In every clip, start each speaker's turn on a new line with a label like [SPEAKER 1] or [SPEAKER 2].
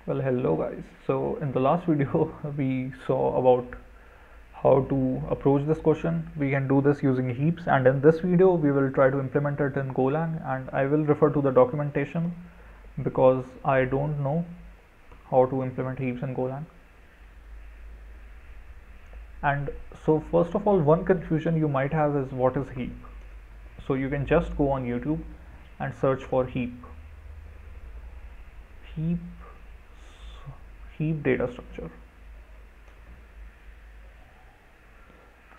[SPEAKER 1] Well, hello guys. So in the last video we saw about how to approach this question. We can do this using heaps, and in this video we will try to implement it in Golang, and I will refer to the documentation because I don't know how to implement heaps in Golang. And so first of all, one confusion you might have is what is heap. So you can just go on YouTube and search for heap data structure.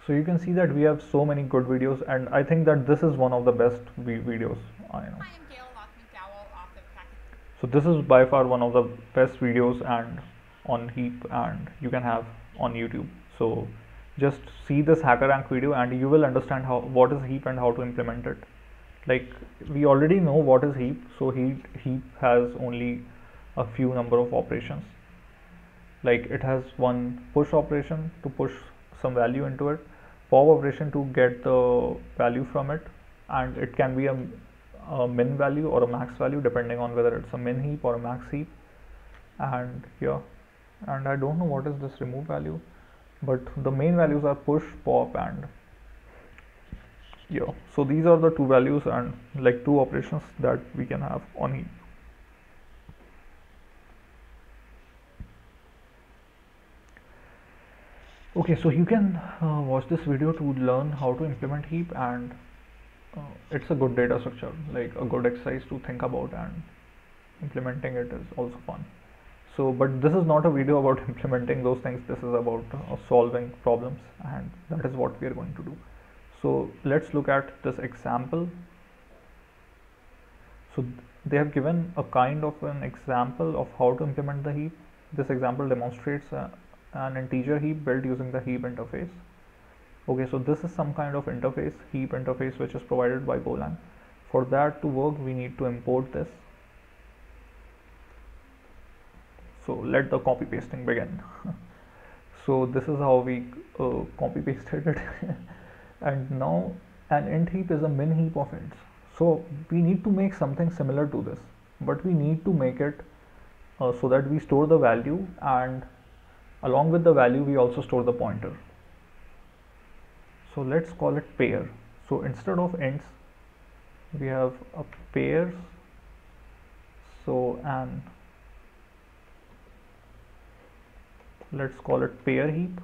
[SPEAKER 1] So you can see that we have so many good videos, and I think that this is one of the best videos I know.
[SPEAKER 2] Hi, I'm Gail Lock-McDowell, author of Packet.
[SPEAKER 1] So this is by far one of the best videos and on heap, and you can have on YouTube. So just see this HackerRank video and you will understand what is heap and how to implement it. Like, we already know what is heap. So heap has only a few number of operations. Like, it has one push operation to push some value into it, pop operation to get the value from it, and it can be a min value or a max value depending on whether it's a min heap or a max heap. And yeah, and I don't know what is this remove value, but the main values are push, pop, and yeah, so these are the two values and like two operations that we can have on heap. Okay, so you can watch this video to learn how to implement heap, and it's a good data structure, like a good exercise to think about, and implementing it is also fun. So, but this is not a video about implementing those things. This is about solving problems, and that is what we are going to do. So let's look at this example. So they have given a kind of an example of how to implement the heap. This example demonstrates an integer heap built using the heap interface. Okay, so this is some kind of interface, heap interface, which is provided by Golang. For that to work, we need to import this. So let the copy pasting begin. So this is how we copy pasted it. And now an int heap is a min heap of ints. So we need to make something similar to this, but we need to make it so that we store the value, and along with the value we also store the pointer. So let's call it pair. So instead of ints we have a pairs. So and let's call it pair heap.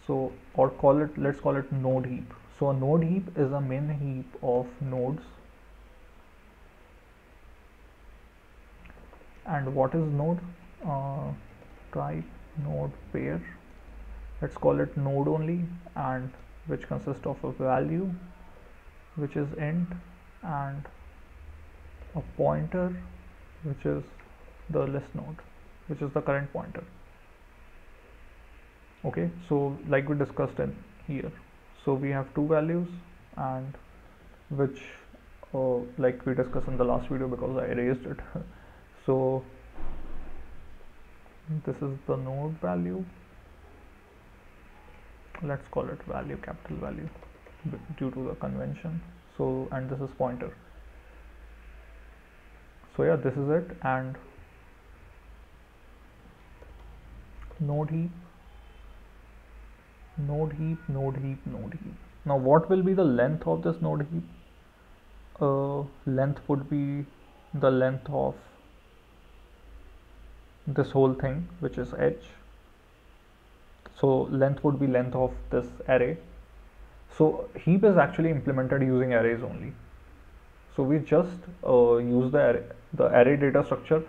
[SPEAKER 1] So let's call it node heap. So a node heap is a min heap of nodes. And what is node? Type node pair. Let's call it node only, and which consists of a value which is int and a pointer which is the list node, which is the current pointer. Okay, so like we discussed in here, so we have two values, and which like we discussed in the last video because I erased it. So this is the node value. Let's call it value, capital value, due to the convention. So, and this is pointer. So yeah, this is it. And node heap, node heap, node heap, node heap. Now what will be the length of this node heap? Length would be the length of this whole thing, which is h. So length would be length of this array. So heap is actually implemented using arrays only. So we just use the array data structure,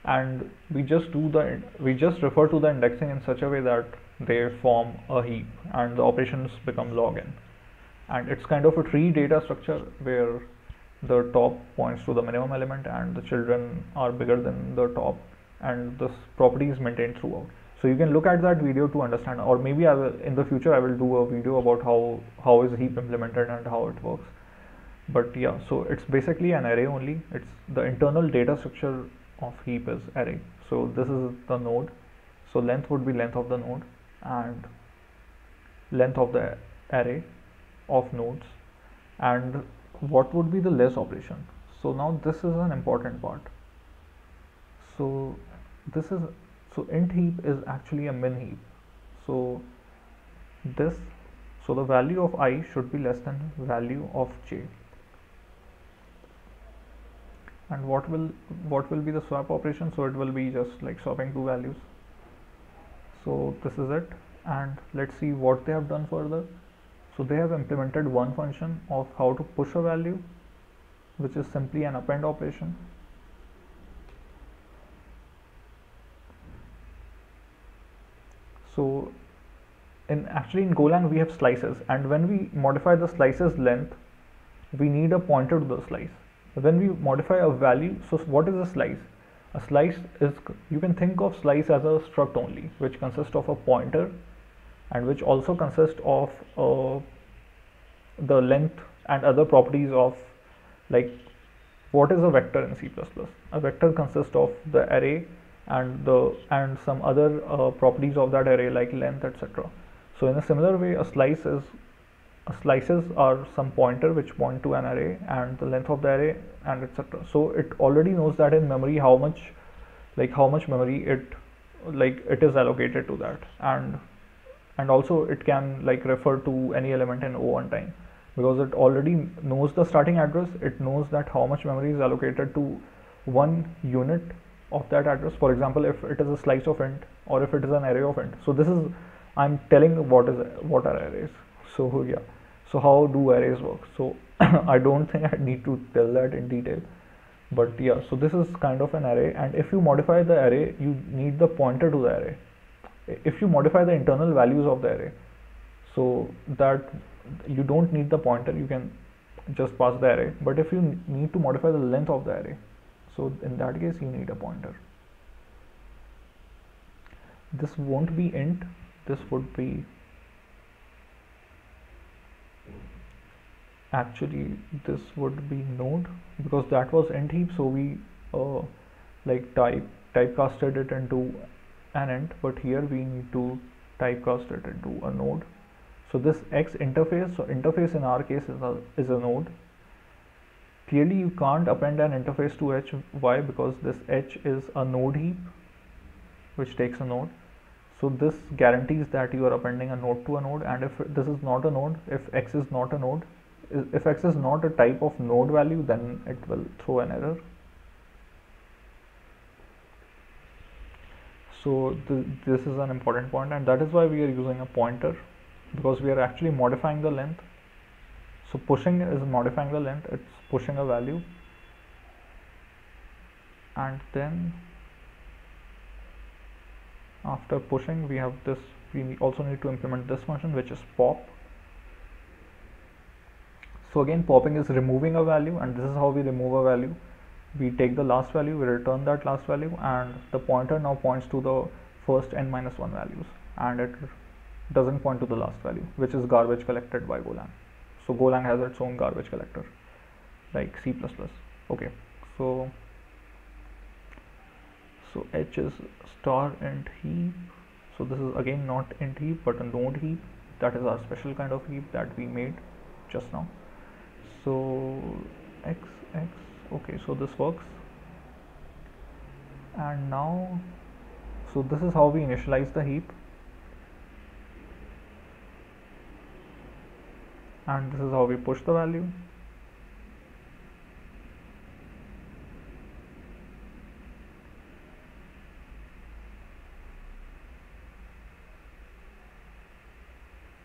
[SPEAKER 1] and we just refer to the indexing in such a way that they form a heap, and the operations become log n. And it's kind of a tree data structure where the top points to the minimum element and the children are bigger than the top, and this property is maintained throughout. So you can look at that video to understand, or maybe I will in the future I will do a video about how is heap implemented and how it works. But yeah, so it's basically an array only. It's the internal data structure of heap is array. So this is the node. So length would be length of the node and length of the array of nodes. And what would be the less operation? So now this is an important part. So this is, so int heap is actually a min heap. So this, so the value of I should be less than value of j. And what will be the swap operation? So it will be just like swapping two values. So this is it, and let's see what they have done further. So they have implemented one function of how to push a value, which is simply an append operation. So actually in Golang we have slices, and when we modify the slices length, we need a pointer to the slice. When we modify a value, so what is a slice? A slice is, you can think of slice as a struct only, which consists of a pointer and which also consists of the length and other properties of, like, what is a vector in C++? A vector consists of the array and some other properties of that array like length, etc. So in a similar way, slices are some pointer which point to an array and the length of the array and etc. So it already knows that in memory how much memory it is allocated to that, and also it can like refer to any element in O1 time, because it already knows the starting address. It knows that how much memory is allocated to one unit of that address. For example, if it is a slice of int or if it is an array of int. So this is, I'm telling what are arrays. So yeah, so how do arrays work? So I don't think I need to tell that in detail, but yeah, so this is kind of an array, and if you modify the array, you need the pointer to the array. If you modify the internal values of the array, so that you don't need the pointer, you can just pass the array. But if you need to modify the length of the array, so in that case you need a pointer. This won't be int, this would be, actually this would be node, because that was int heap, so we like typecasted it into an int, but here we need to typecast it into a node. So this X interface, so interface in our case is a node. Clearly you can't append an interface to H. Why? Because this H is a node heap which takes a node. So this guarantees that you are appending a node to a node, and if this is not a node, if X is not a node, if X is not a type of node value, then it will throw an error. So this is an important point, and that is why we are using a pointer, because we are actually modifying the length. So pushing is modifying the length, it's pushing a value, and then after pushing we have this, we also need to implement this function which is pop. So again, popping is removing a value, and this is how we remove a value. We take the last value, we return that last value, and the pointer now points to the first n-1 values, and it doesn't point to the last value, which is garbage collected by Golang. So Golang has its own garbage collector like C++. Okay, so H is star int heap. So this is again not int heap but a node heap. That is our special kind of heap that we made just now. So X, okay, so this works. And now, so this is how we initialize the heap, and this is how we push the value.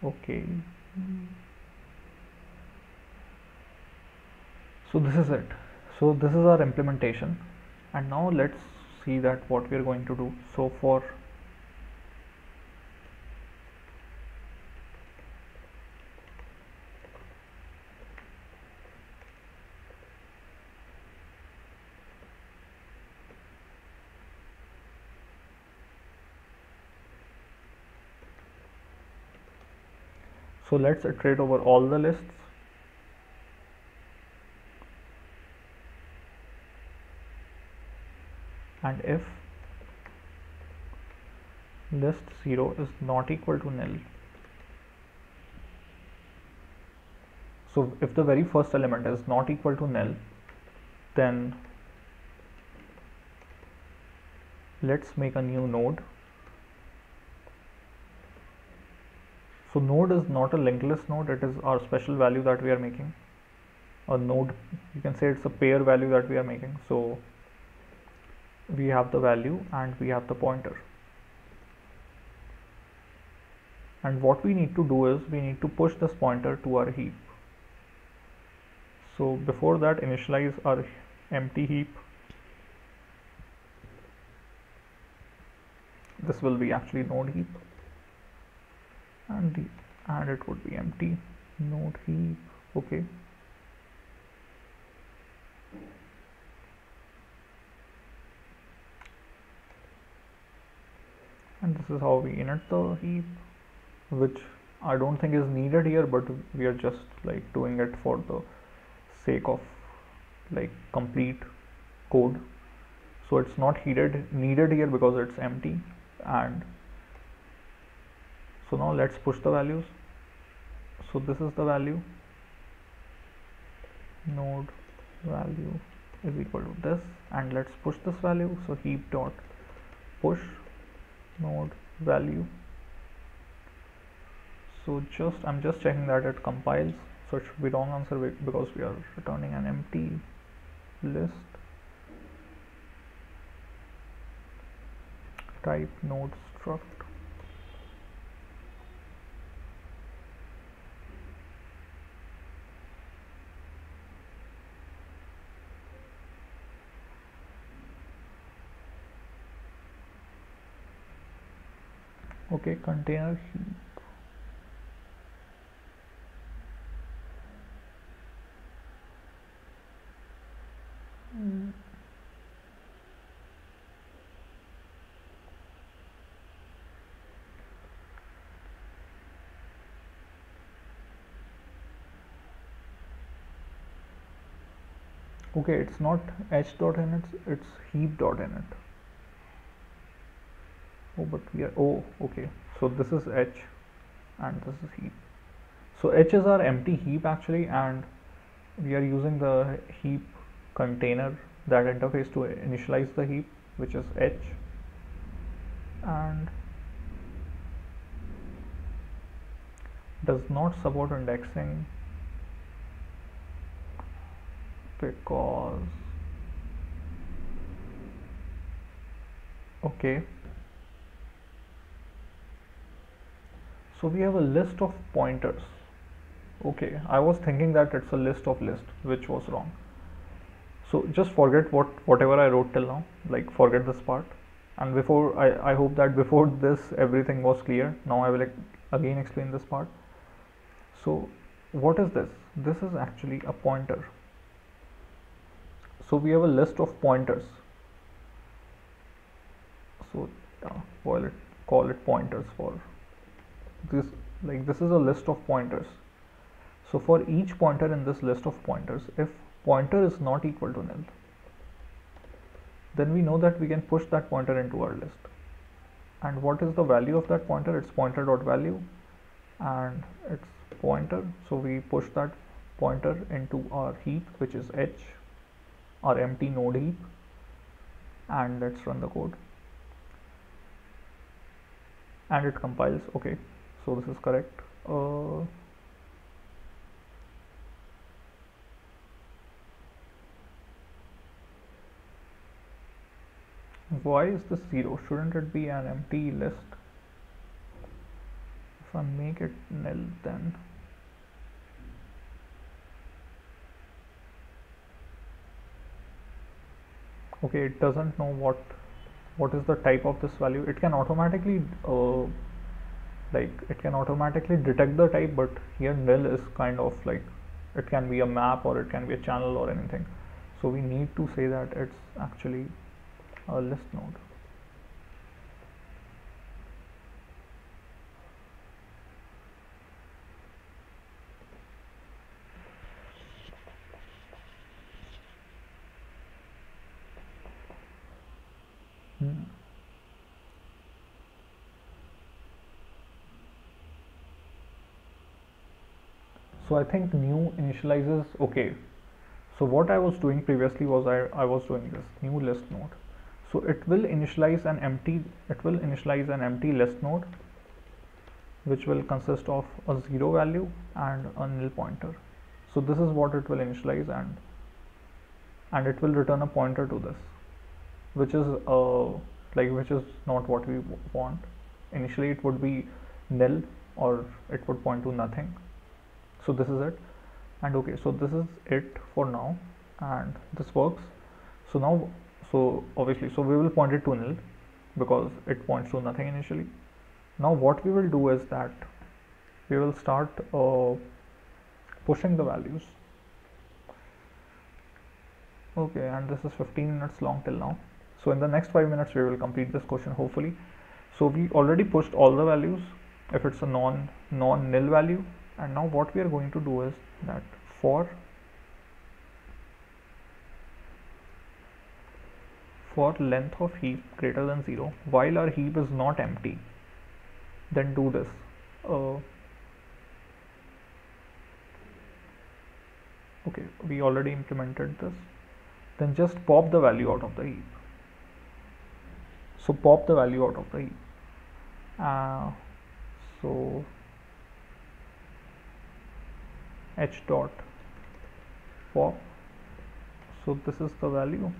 [SPEAKER 1] Okay, so this is it. So this is our implementation, and now let's see that what we are going to do. So let's iterate over all the lists. And if list 0 is not equal to nil, so if the very first element is not equal to nil, then let's make a new node. So node is not a linked list node, it is our special value that we are making. A node, you can say it's a pair value that we are making. So we have the value and we have the pointer. And what we need to do is we need to push this pointer to our heap. So before that, initialize our empty heap. This will be actually node heap, and it would be empty node heap. Okay. And this is how we init the heap, which I don't think is needed here, but we are just like doing it for the sake of like complete code. So it's not needed here because it's empty. And so now let's push the values. So this is the value, node value is equal to this, and let's push this value. So heap dot push node value. So I'm just checking that it compiles. So it should be wrong answer because we are returning an empty list. Type node struct. Okay, container heap. Okay, it's not h.init, it's heap.init. Oh, but we are, oh, okay. So this is h and this is heap. So h is our empty heap actually, and we are using the heap container, that interface, to initialize the heap, which is h. And does not support indexing because, okay, so we have a list of pointers. Okay, I was thinking that it's a list of list, which was wrong. So just forget whatever I wrote till now, like forget this part. And before, I hope that before this everything was clear. Now I will again explain this part. So what is this? This is actually a pointer. So we have a list of pointers. So call it pointers for this. Like this is a list of pointers. So for each pointer in this list of pointers, if pointer is not equal to nil, then we know that we can push that pointer into our list. And what is the value of that pointer? It's pointer dot value, and it's pointer. So we push that pointer into our heap, which is h, our empty node heap, and let's run the code. And it compiles. Okay, so this is correct. Why is this 0? Shouldn't it be an empty list? If I make it nil, then okay, it doesn't know what is the type of this value. It can automatically detect the type, but here nil is kind of like, it can be a map or it can be a channel or anything. So we need to say that it's actually a list node. So I think new initializes. Okay, so what I was doing previously was I was doing this new list node. So it will initialize an empty list node, which will consist of a 0 value and a nil pointer. So this is what it will initialize, and it will return a pointer to this, which is which is not what we want. Initially it would be nil, or it would point to nothing. So this is it. And okay, so this is it for now, and this works. So now, so obviously, so we will point it to nil because it points to nothing initially. Now what we will do is that we will start pushing the values. Okay, and this is 15 minutes long till now. So in the next 5 minutes we will complete this question, hopefully. So we already pushed all the values if it's a non-nil value, and now what we are going to do is that for length of heap greater than 0, while our heap is not empty, then do this. Okay, we already implemented this. Then just pop the value out of the heap. So pop the value out of the heap. So h dot pop. So this is the value.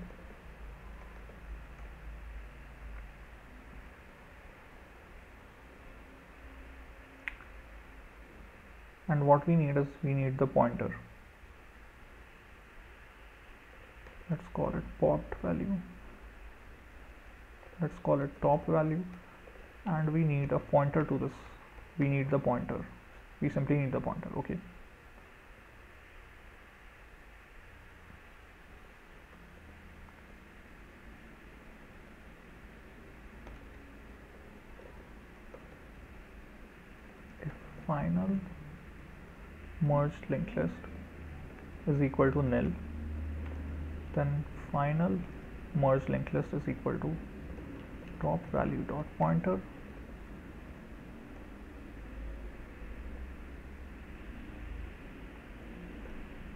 [SPEAKER 1] And what we need is the pointer. Let's call it popped value. Let's call it top value, and we need a pointer to this. We need the pointer. We simply need the pointer. Okay. If final merged linked list is equal to nil, then final merged linked list is equal to top value dot pointer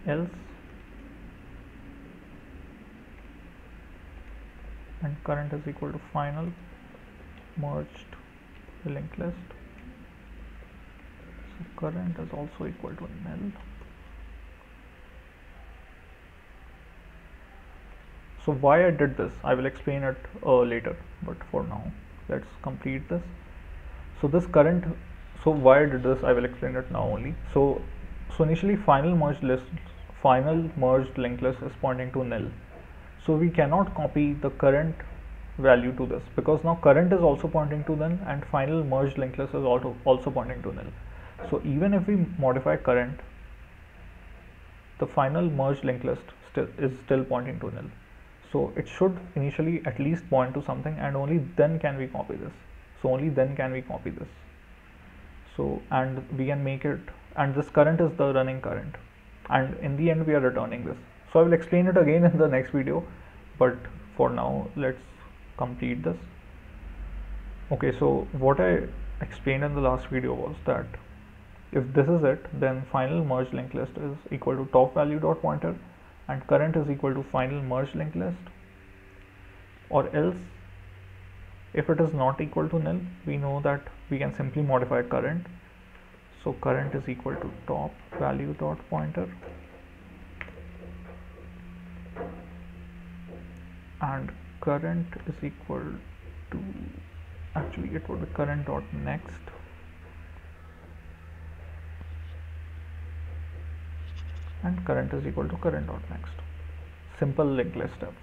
[SPEAKER 1] else, and current is equal to final merged linked list. So current is also equal to nil. So why I did this, I will explain it later, but for now let's complete this. So this current, so why I did this, I will explain it now only. So initially final merged linked list is pointing to nil. So we cannot copy the current value to this, because now current is also pointing to nil and final merged linked list is also pointing to nil. So even if we modify current, the final merged linked list is still pointing to nil. So it should initially at least point to something, and only then can we copy this. So and we can make it, and this current is the running current, and in the end we are returning this. So I will explain it again in the next video, but for now let's complete this. Okay, so what I explained in the last video was that if this is it, then final merged linked list is equal to top value dot pointer, and current is equal to final merged linked list. Or else, if it is not equal to nil, we know that we can simply modify current. So current is equal to top value dot pointer, and current is equal to, actually it would be current dot next, and current is equal to current dot next. Simple linked list stuff.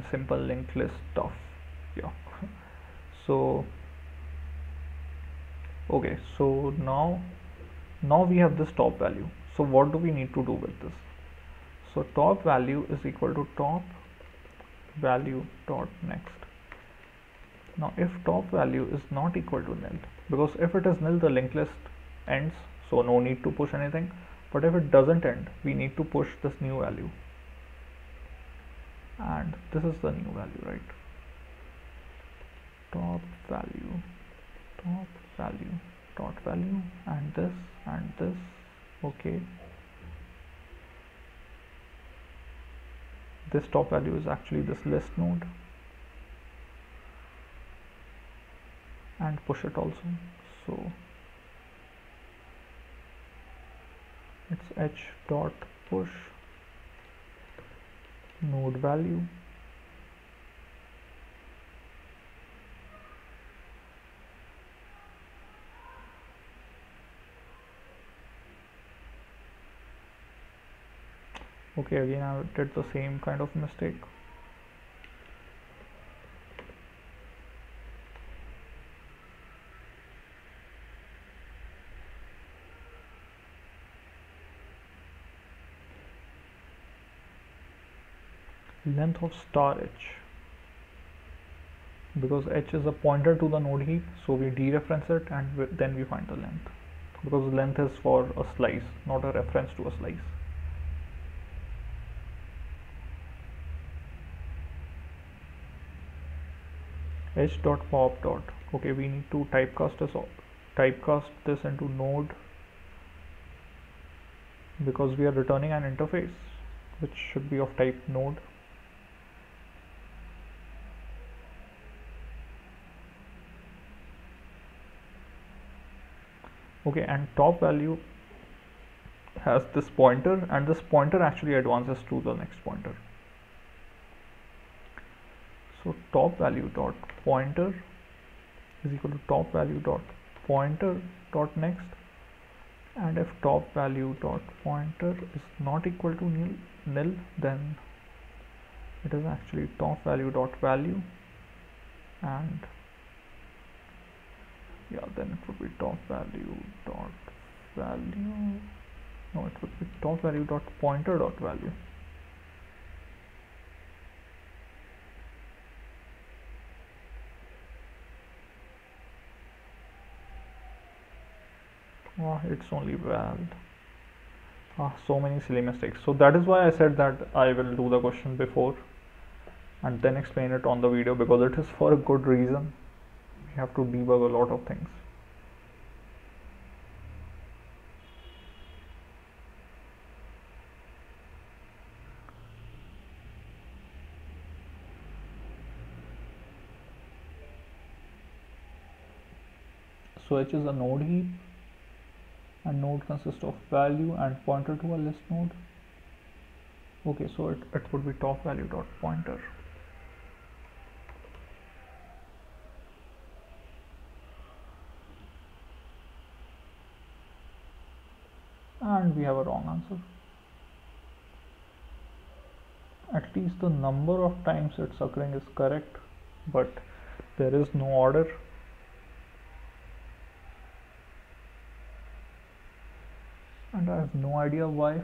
[SPEAKER 1] Simple linked list stuff. Yeah. So okay, so now we have this top value. So what do we need to do with this? So top value is equal to top value dot next. Now if top value is not equal to nil, because if it is nil the linked list ends, so no need to push anything. But if it doesn't end, we need to push this new value, and this is the new value, right? Top value dot value, and this. Okay, this top value is actually this list node, and push it also. So it's h dot push node value. Okay, again I did the same kind of mistake. Length of star h, because h is a pointer to the node heap, so we dereference it and then we find the length, because length is for a slice, not a reference to a slice. H dot pop dot. Okay, we need to typecast this into node, because we are returning an interface which should be of type node. Okay, and top value has this pointer, and this pointer actually advances to the next pointer. So top value dot pointer is equal to top value dot pointer dot next, and if top value dot pointer is not equal to nil, then it is actually top value dot value, and yeah, then it would be top value dot value. No, it would be top value dot pointer dot value. Oh, it's only val. So many silly mistakes. So that is why I said that I will do the question before and then explain it on the video, because it is for a good reason. We have to debug a lot of things. So h is a node heap, and node consists of value and pointer to a list node. Okay, so it would be top value dot pointer. And we have a wrong answer. At least the number of times it's occurring is correct, but there is no order. And I have no idea why.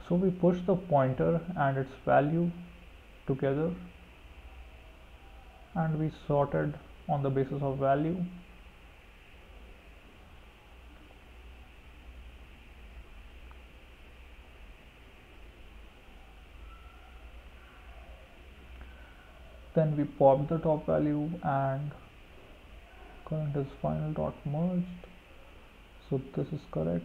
[SPEAKER 1] So we push the pointer and its value together, and we sorted on the basis of value. Then we popped the top value and current is final dot merged. So this is correct.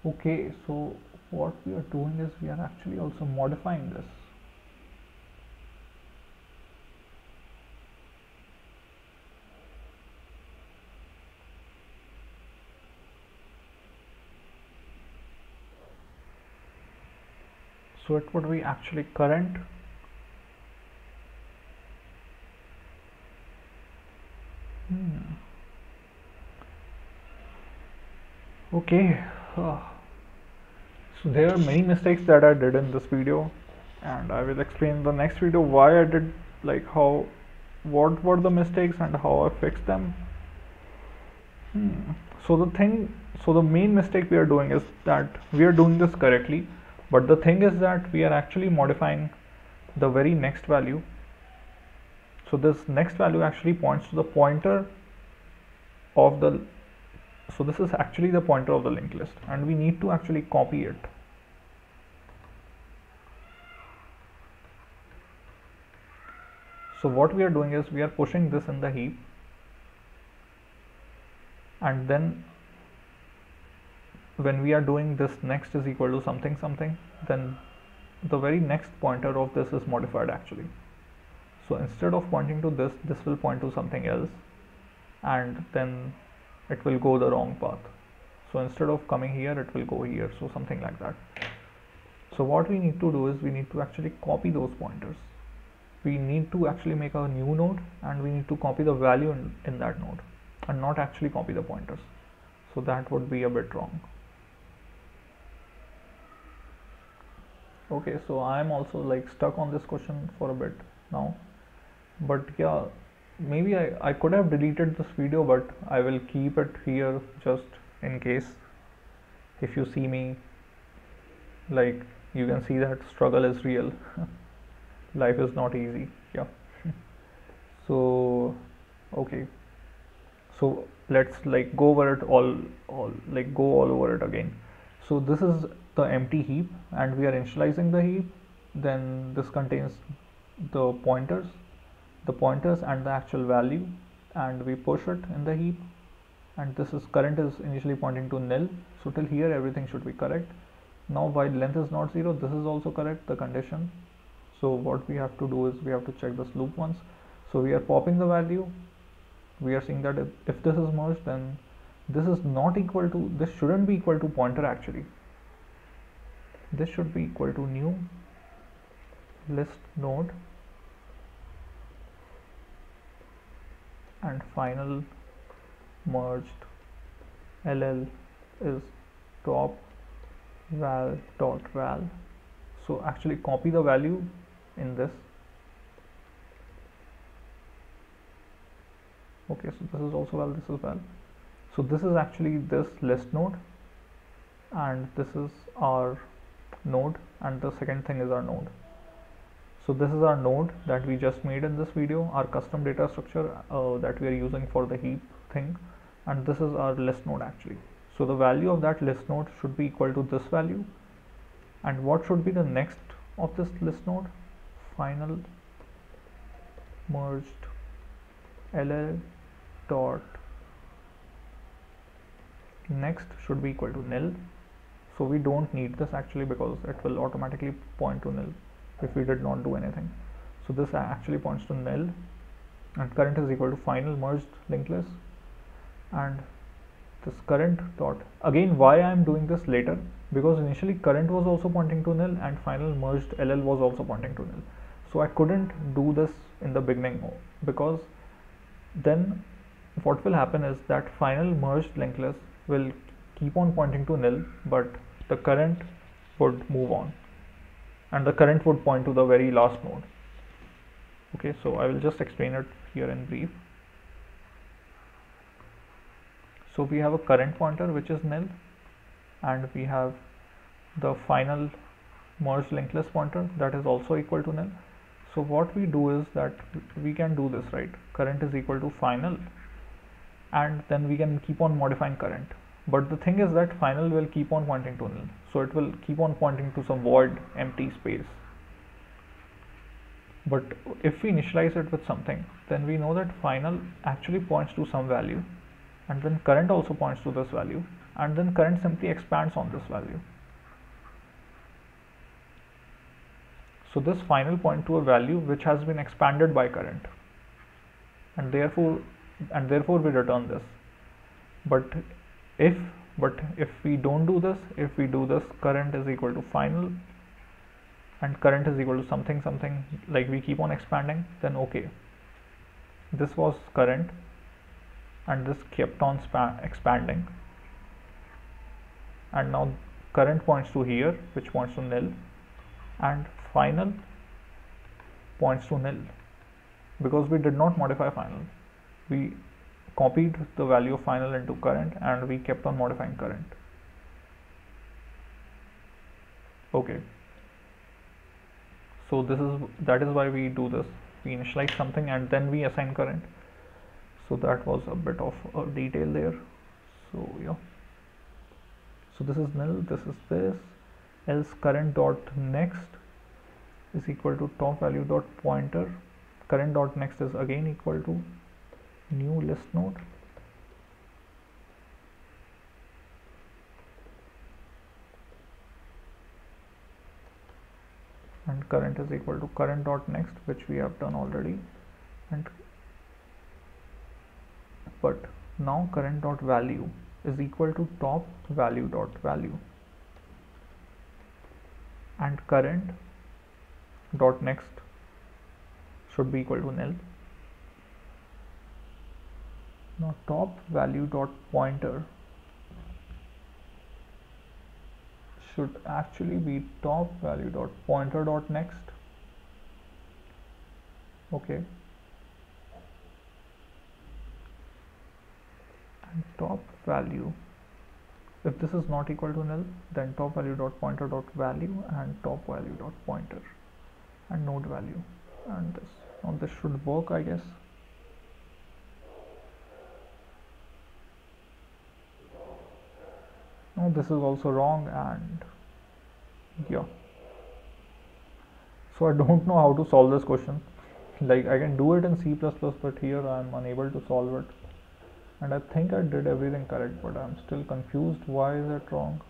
[SPEAKER 1] Okay, so what we are doing is we are actually also modifying this. So it would be actually current okay. So there are many mistakes that I did in this video, and I will explain in the next video why I did, like what were the mistakes and how I fixed them. So the main mistake we are doing is that we are doing this correctly, but the thing is that we are actually modifying the very next value. So this next value actually points to the pointer of the, so this is actually the pointer of the linked list, and we need to actually copy it. So what we are doing is we are pushing this in the heap, and then when we are doing this next is equal to something something, then the very next pointer of this is modified actually. So instead of pointing to this will point to something else, and then it will go the wrong path. So instead of coming here, it will go here, so something like that. So what we need to do is we need to actually copy those pointers. We need to actually make a new node, and we need to copy the value in that node, and not actually copy the pointers. So that would be a bit wrong. Okay, so I am also like stuck on this question for a bit now, but yeah, maybe I could have deleted this video, but I will keep it here just in case. If you see me, like, you can see that struggle is real. Life is not easy. Yeah. So okay, so let's like go over it all like go all over it again. So this is the empty heap, and we are initializing the heap. Then this contains the pointers and the actual value, and we push it in the heap, and this is current is initially pointing to nil. So till here everything should be correct. Now while length is not 0, this is also correct, the condition. So what we have to do is we have to check this loop once. So we are popping the value. We are seeing that if this is merged, then this is not equal to, this shouldn't be equal to pointer actually. This should be equal to new list node and final merged ll is top val dot val. So actually copy the value in this. Okay, so this is also val, this is val. So this is actually this list node, and this is our node, and the second thing is our node. So this is our node that we just made in this video, our custom data structure that we are using for the heap thing, and this is our list node actually. So the value of that list node should be equal to this value, and what should be the next of this list node? Final merged ll dot next should be equal to nil. So we don't need this actually, because it will automatically point to nil if we did not do anything. So this actually points to nil, and current is equal to final merged linked list, and this current dot, again why I am doing this later, because initially current was also pointing to nil and final merged ll was also pointing to nil. So I couldn't do this in the beginning, because then what will happen is that final merged linked list will keep on pointing to nil, but the current would move on, and the current would point to the very last node. Okay, so I will just explain it here in brief. So we have a current pointer which is nil, and we have the final merged linked list pointer that is also equal to nil. So what we do is that we can do this, right? Current is equal to final, and then we can keep on modifying current. But the thing is that final will keep on pointing to nil, so it will keep on pointing to some void empty space. But if we initialize it with something, then we know that final actually points to some value, and then current also points to this value, and then current simply expands on this value. So this final point to a value which has been expanded by current, and therefore we return this. But if we don't do this, if we do this current is equal to final and current is equal to something something, like we keep on expanding, then okay, this was current and this kept on expanding, and now current points to here which points to nil, and final points to nil, because we did not modify final. We copied the value of final into current and we kept on modifying current. Okay, so that is why we do this. We initialize something and then we assign current. So that was a bit of a detail there. So yeah, so this is nil, this is this, else current dot next is equal to top value dot pointer current dot next is again equal to new list node, and current is equal to current dot next, which we have done already. And but now current dot value is equal to top value dot value, and current dot next should be equal to nil. Now top value dot pointer should actually be top value dot pointer dot next. Okay, and top value, if this is not equal to nil, then top value dot pointer dot value and top value dot pointer and node value, and this. Now this should work, I guess. No, this is also wrong, and yeah. So I don't know how to solve this question. Like, I can do it in C++, but here I am unable to solve it. And I think I did everything correct, but I'm still confused. Why is it wrong?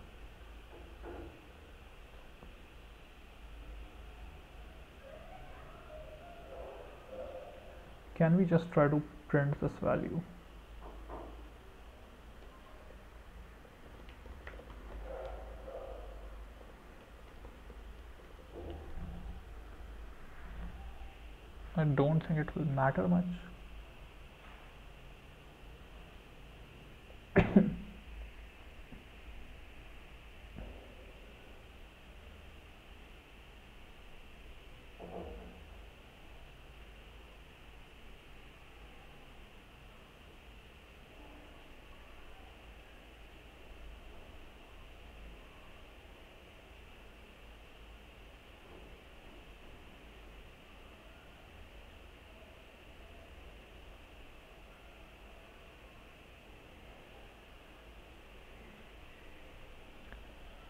[SPEAKER 1] Can we just try to print this value? I don't think it will matter much.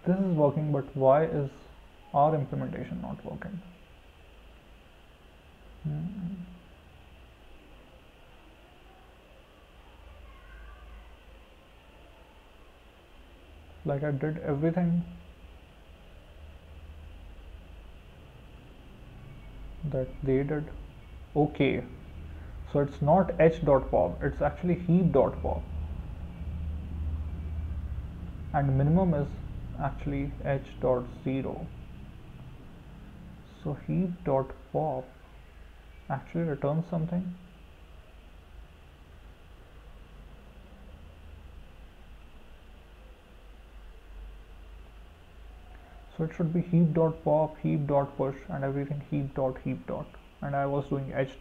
[SPEAKER 1] This is working, but why is our implementation not working? Like, I did everything that they did. Okay, so it's not h.pop, it's actually heap.pop, and minimum is actually h.0. So heap.pop actually returns something. So it should be heap.pop, heap.push, and everything heap.heap. And I was doing h.h.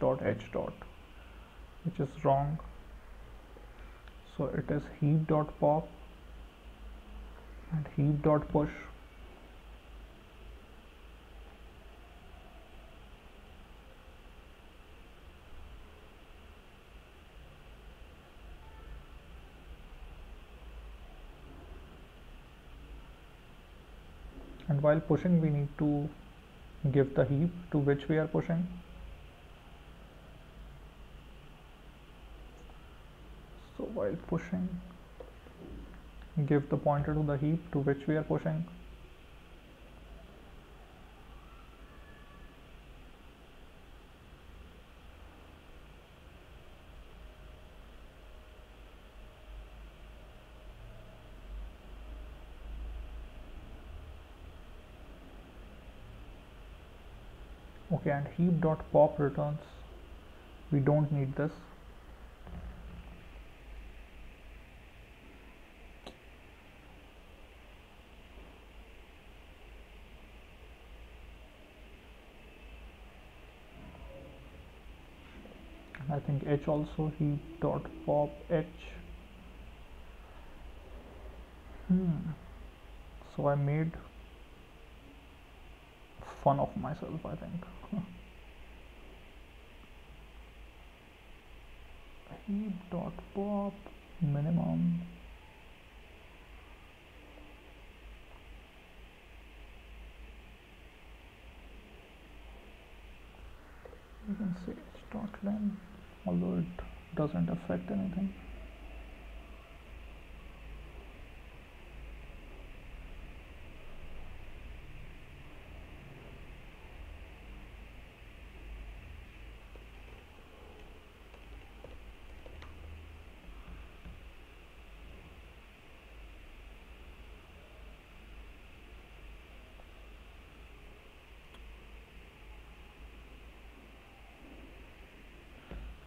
[SPEAKER 1] which is wrong. So it is heap.pop and heap.push. And while pushing, we need to give the heap to which we are pushing. So while pushing, give the pointer to the heap to which we are pushing. Okay, and heap.pop returns. We don't need this. I think h also, heap.pop h. So I made fun of myself, I think. Heap.pop minimum. You can say dot len, although it doesn't affect anything.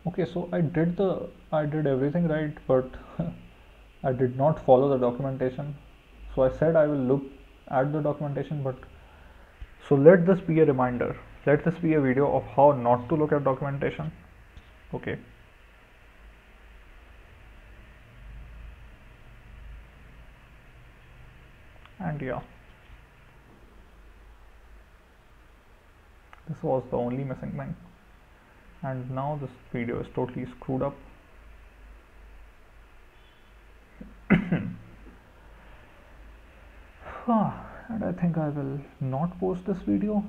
[SPEAKER 1] Okay, so I did everything right, but I did not follow the documentation. So I said I will look at the documentation, but so let this be a reminder. Let this be a video of how not to look at documentation. Okay. And yeah, this was the only missing thing. And now this video is totally screwed up. And I think I will not post this video.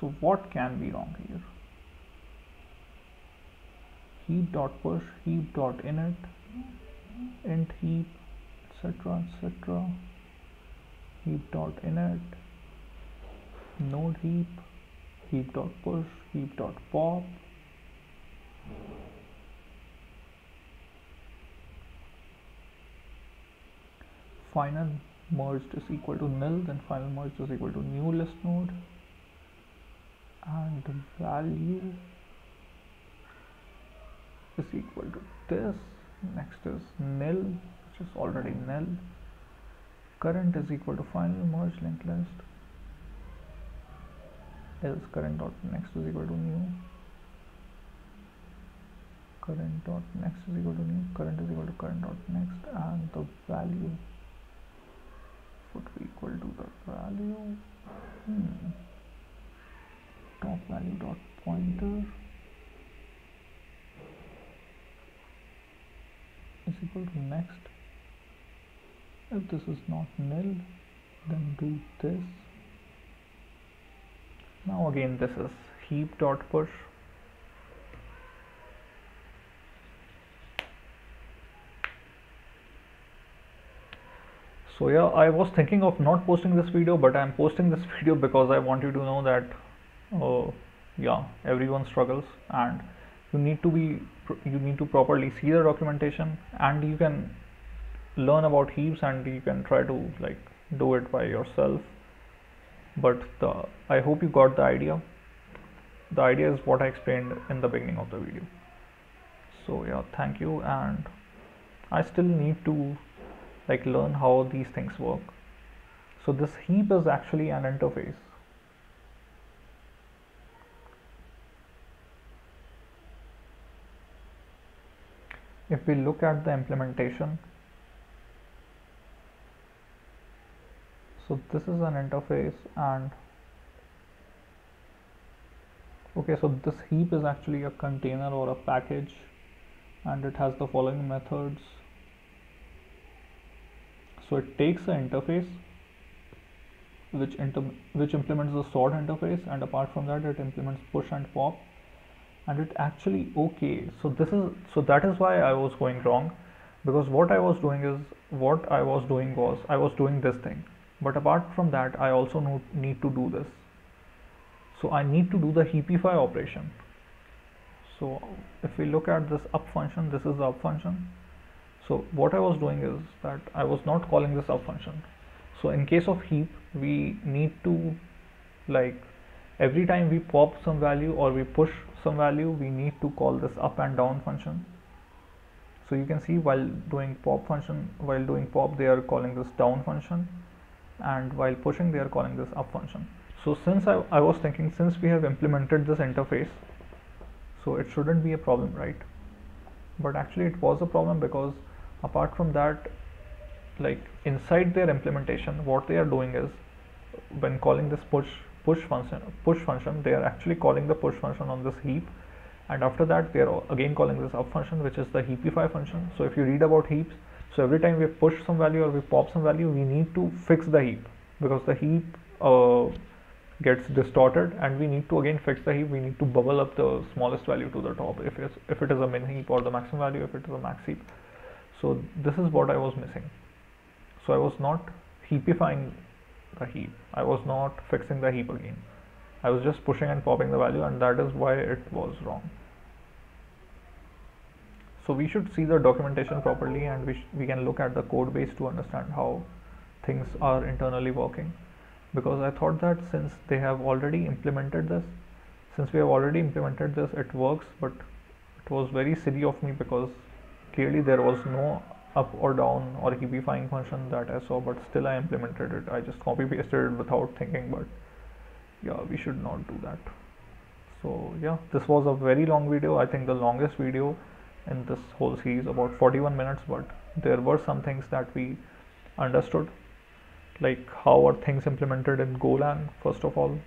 [SPEAKER 1] So what can be wrong here? Heap dot push, heap dot init, int heap, etc, etc, heap dot init, node heap dot push, heap dot pop, final merged is equal to nil, then final merged is equal to new list node, and value is equal to this. Next is nil, which is already nil. Current is equal to final merge linked list, else current dot next is equal to new, current dot next is equal to new, current is equal to current dot next, and the value would be equal to the value top value dot pointer is equal to next. If this is not nil, then do this. Now again, this is heap dot push, so yeah, I was thinking of not posting this video, but I'm posting this video because I want you to know that yeah, everyone struggles, and you need to properly see the documentation, and you can learn about heaps, and you can try to like do it by yourself. But I hope you got the idea. The idea is what I explained in the beginning of the video. So yeah, thank you, and I still need to like learn how these things work. So this heap is actually an interface. If we look at the implementation, so this is an interface, and okay, so this heap is actually a container or a package, and it has the following methods. So it takes an interface which implements the sort interface, and apart from that it implements push and pop, and it actually so that is why I was going wrong, because what I was doing was I was doing this thing, but apart from that I also need to do this. So I need to do the heapify operation. So if we look at this up function, this is the up function. So what I was doing is that I was not calling this up function. So in case of heap, we need to, like, every time we pop some value or we push some value, we need to call this up and down function. So you can see while doing pop they are calling this down function, and while pushing they are calling this up function. So since I was thinking, since we have implemented this interface, so it shouldn't be a problem, right? But actually it was a problem, because apart from that, like inside their implementation, what they are doing is, when calling this push function, they are actually calling the push function on this heap, and after that we are again calling this up function, which is the heapify function. So if you read about heaps, so every time we push some value or we pop some value, we need to fix the heap, because the heap gets distorted, and we need to again fix the heap. We need to bubble up the smallest value to the top if it is a min heap, or the maximum value if it is a max heap. So this is what I was missing. So I was not heapifying the heap, I was not fixing the heap again, I was just pushing and popping the value, and that is why it was wrong. So we should see the documentation properly, and we can look at the code base to understand how things are internally working, because I thought that since they have already implemented this, it works. But it was very silly of me, because clearly there was no up or down or heapifying function that I saw, but still I implemented it. I just copy pasted it without thinking, but yeah, we should not do that. So yeah, this was a very long video. I think the longest video in this whole series, about 41 minutes, but there were some things that we understood, like how are things implemented in Golang first of all.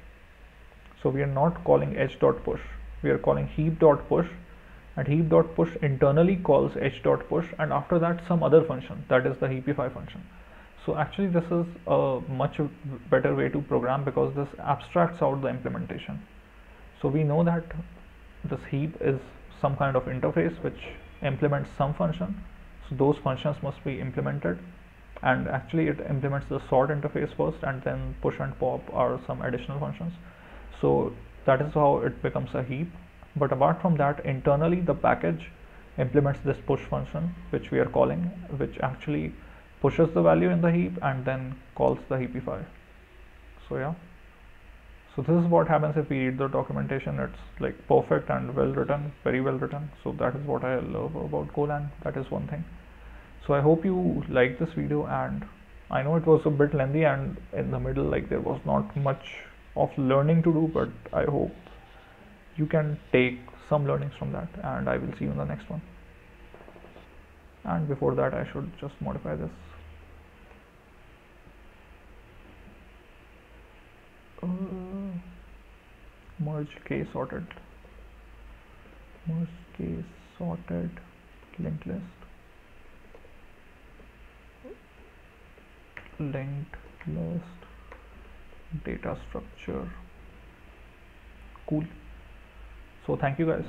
[SPEAKER 1] So we are not calling h.push, we are calling heap.push, and heap.push internally calls h.push, and after that some other function, that is the heapify function. So actually this is a much better way to program, because this abstracts out the implementation. So we know that this heap is some kind of interface which implements some function, so those functions must be implemented, and actually it implements the sort interface first, and then push and pop are some additional functions. So that is how it becomes a heap. But apart from that, internally the package implements this push function which we are calling, which actually pushes the value in the heap and then calls the heapify. So yeah, so this is what happens if we read the documentation. It's like perfect and well written, very well written. So that is what I love about Golang. That is one thing. So I hope you like this video, and I know it was a bit lengthy, and in the middle like there was not much of learning to do, but I hope you can take some learnings from that, and I will see you in the next one. And before that I should just modify this. Merge case sorted linked list, data structure. Cool. So thank you guys.